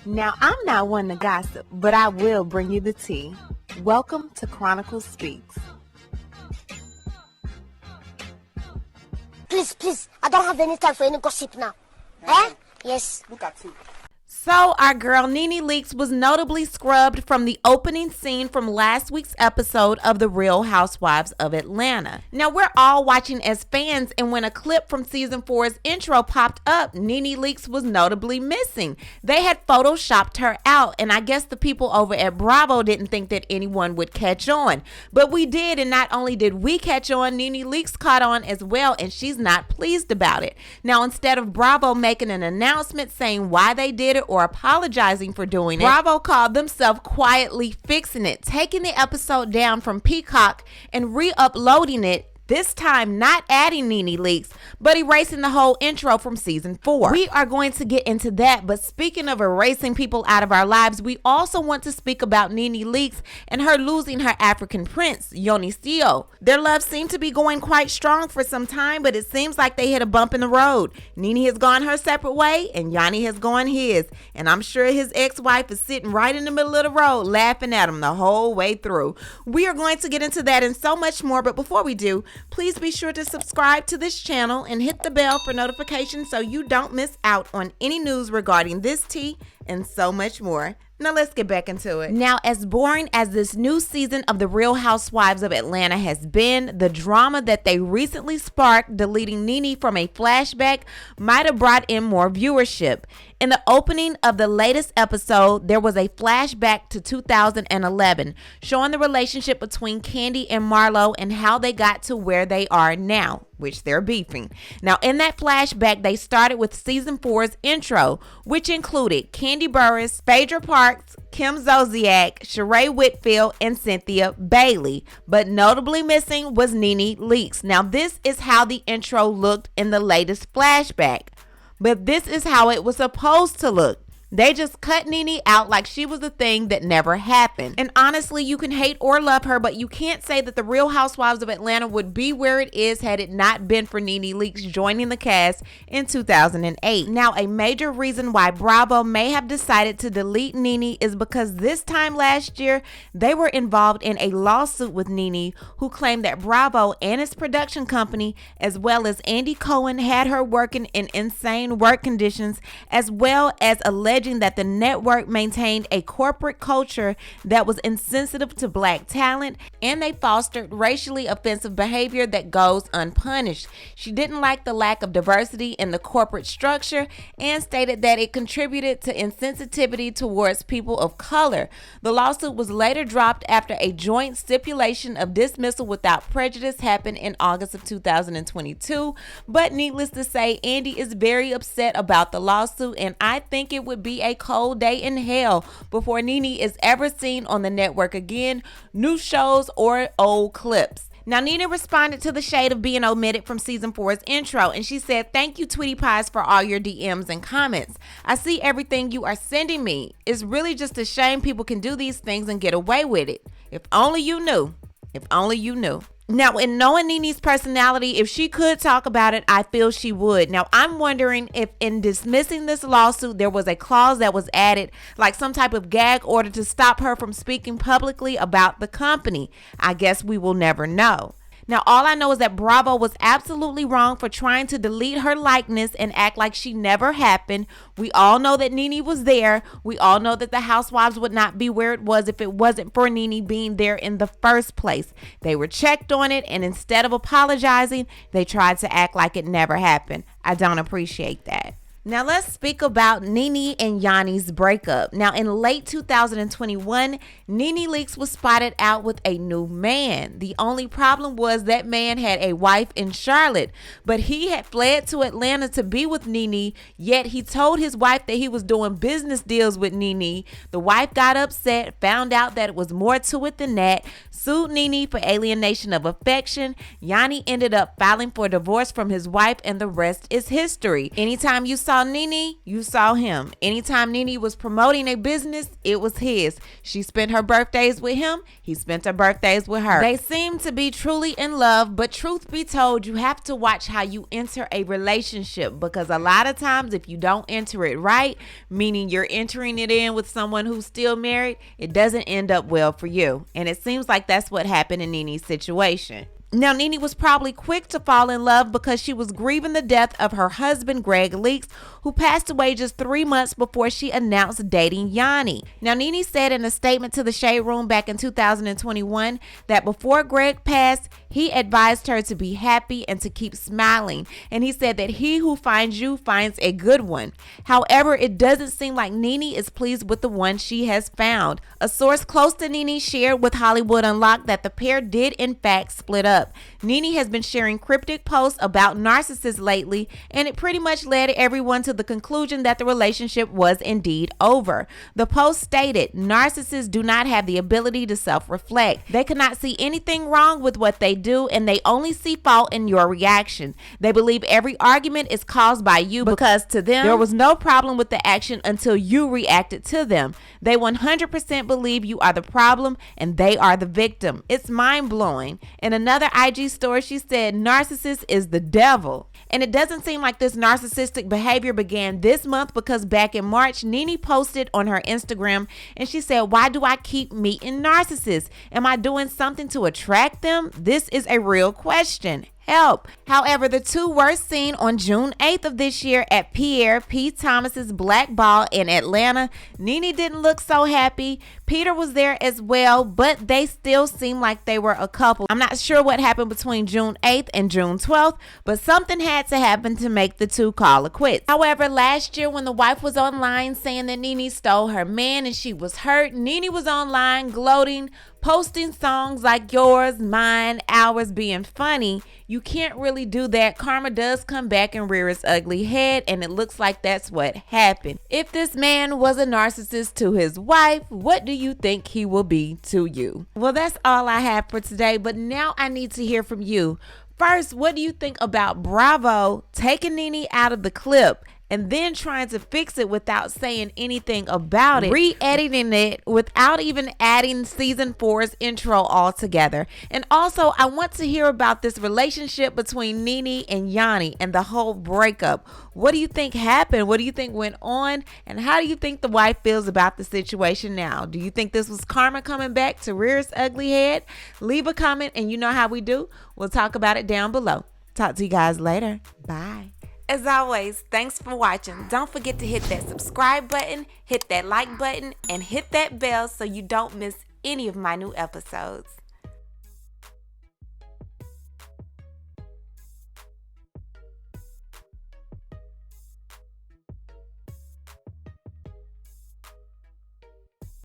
Now, I'm not one to gossip, but I will bring you the tea. Welcome to Chronicle Speaks. Please, I don't have any time for any gossip now. Eh? Yes. Look at you. So, our girl NeNe Leakes was notably scrubbed from the opening scene from last week's episode of The Real Housewives of Atlanta. Now, we're all watching as fans, and when a clip from season 4's intro popped up, NeNe Leakes was notably missing. They had photoshopped her out, and I guess the people over at Bravo didn't think that anyone would catch on. But we did, and not only did we catch on, NeNe Leakes caught on as well, and she's not pleased about it. Now, instead of Bravo making an announcement saying why they did it or apologizing for doing it, Bravo called themselves quietly fixing it, taking the episode down from Peacock and re-uploading it. This time not adding NeNe Leakes, but erasing the whole intro from season 4. We are going to get into that, but speaking of erasing people out of our lives, we also want to speak about NeNe Leakes and her losing her African prince, Dionisio. Their love seemed to be going quite strong for some time, but it seems like they hit a bump in the road. NeNe has gone her separate way, and Yani has gone his. And I'm sure his ex-wife is sitting right in the middle of the road, laughing at him the whole way through. We are going to get into that and so much more, but before we do, please be sure to subscribe to this channel and hit the bell for notifications so you don't miss out on any news regarding this tea and so much more. Now let's get back into it. Now, as boring as this new season of The Real Housewives of Atlanta has been, the drama that they recently sparked, deleting NeNe from a flashback, might have brought in more viewership. In the opening of the latest episode, there was a flashback to 2011, showing the relationship between Kandi and Marlo and how they got to where they are now, which they're beefing. Now, in that flashback, they started with season 4's intro, which included Kandi Burruss, Phaedra Parks, Kim Zolciak, Sheree Whitfield, and Cynthia Bailey. But notably missing was NeNe Leakes. Now, this is how the intro looked in the latest flashback. But this is how it was supposed to look. They just cut NeNe out like she was a thing that never happened. And honestly, you can hate or love her, but you can't say that The Real Housewives of Atlanta would be where it is had it not been for NeNe Leakes joining the cast in 2008. Now, a major reason why Bravo may have decided to delete NeNe is because this time last year, they were involved in a lawsuit with NeNe, who claimed that Bravo and its production company, as well as Andy Cohen, had her working in insane work conditions, as well as alleged that the network maintained a corporate culture that was insensitive to black talent, and they fostered racially offensive behavior that goes unpunished. She didn't like the lack of diversity in the corporate structure and stated that it contributed to insensitivity towards people of color. The lawsuit was later dropped after a joint stipulation of dismissal without prejudice happened in August of 2022, but needless to say, Andy is very upset about the lawsuit, and I think it would be a cold day in hell before NeNe is ever seen on the network again, new shows or old clips. Now, NeNe responded to the shade of being omitted from season 4's intro, and she said, "Thank you, Tweety Pies, for all your DMs and comments. I see everything you are sending me. It's really just a shame people can do these things and get away with it. If only you knew. If only you knew." Now, in knowing NeNe's personality, if she could talk about it, I feel she would. Now, I'm wondering if in dismissing this lawsuit, there was a clause that was added, like some type of gag order to stop her from speaking publicly about the company. I guess we will never know. Now, all I know is that Bravo was absolutely wrong for trying to delete her likeness and act like she never happened. We all know that NeNe was there. We all know that the Housewives would not be where it was if it wasn't for NeNe being there in the first place. They were checked on it, and instead of apologizing, they tried to act like it never happened. I don't appreciate that. Now let's speak about NeNe and Yani's breakup. Now in late 2021, NeNe Leakes was spotted out with a new man. The only problem was that man had a wife in Charlotte, but he had fled to Atlanta to be with NeNe, yet he told his wife that he was doing business deals with NeNe. The wife got upset, found out that it was more to it than that, sued NeNe for alienation of affection. Yani ended up filing for divorce from his wife, and the rest is history. Anytime you saw saw NeNe, you saw him. Anytime NeNe was promoting a business, it was his. She spent her birthdays with him. He spent her birthdays with her. They seem to be truly in love, but truth be told, you have to watch how you enter a relationship, because a lot of times if you don't enter it right, meaning you're entering it in with someone who's still married, it doesn't end up well for you. And it seems like that's what happened in NeNe's situation. Now, NeNe was probably quick to fall in love because she was grieving the death of her husband, Greg Leaks, who passed away just 3 months before she announced dating Yani. Now, NeNe said in a statement to the Shade Room back in 2021 that before Greg passed, he advised her to be happy and to keep smiling. And he said that he who finds you finds a good one. However, it doesn't seem like NeNe is pleased with the one she has found. A source close to NeNe shared with Hollywood Unlocked that the pair did in fact split up. NeNe has been sharing cryptic posts about narcissists lately, and it pretty much led everyone to the conclusion that the relationship was indeed over. The post stated, narcissists do not have the ability to self-reflect. They cannot see anything wrong with what they do, and they only see fault in your reaction. They believe every argument is caused by you because to them, there was no problem with the action until you reacted to them. They 100% believe you are the problem and they are the victim. It's mind-blowing. In another IG story, she said, narcissist is the devil. And it doesn't seem like this narcissistic behavior began this month, because back in March, NeNe posted on her Instagram and she said, why do I keep meeting narcissists? Am I doing something to attract them? This is a real question. Help. However, the two were seen on June 8th of this year at Pierre P. Thomas's Black Ball in Atlanta. NeNe didn't look so happy. Peter was there as well, but they still seemed like they were a couple. I'm not sure what happened between June 8th and June 12th, but something had to happen to make the two call it quits. However, last year when the wife was online saying that NeNe stole her man and she was hurt, NeNe was online gloating, posting songs like yours, mine, ours, being funny. You can't really do that. Karma does come back and rear its ugly head, and it looks like that's what happened. If this man was a narcissist to his wife, what do you think he will be to you? Well, that's all I have for today, but now I need to hear from you. First, what do you think about Bravo taking NeNe out of the clip and then trying to fix it without saying anything about it, re-editing it without even adding season 4's intro altogether? And also, I want to hear about this relationship between NeNe and Yani and the whole breakup. What do you think happened? What do you think went on? And how do you think the wife feels about the situation now? Do you think this was karma coming back to rear its ugly head? Leave a comment, and you know how we do. We'll talk about it down below. Talk to you guys later. Bye. As always, thanks for watching. Don't forget to hit that subscribe button, hit that like button, and hit that bell so you don't miss any of my new episodes.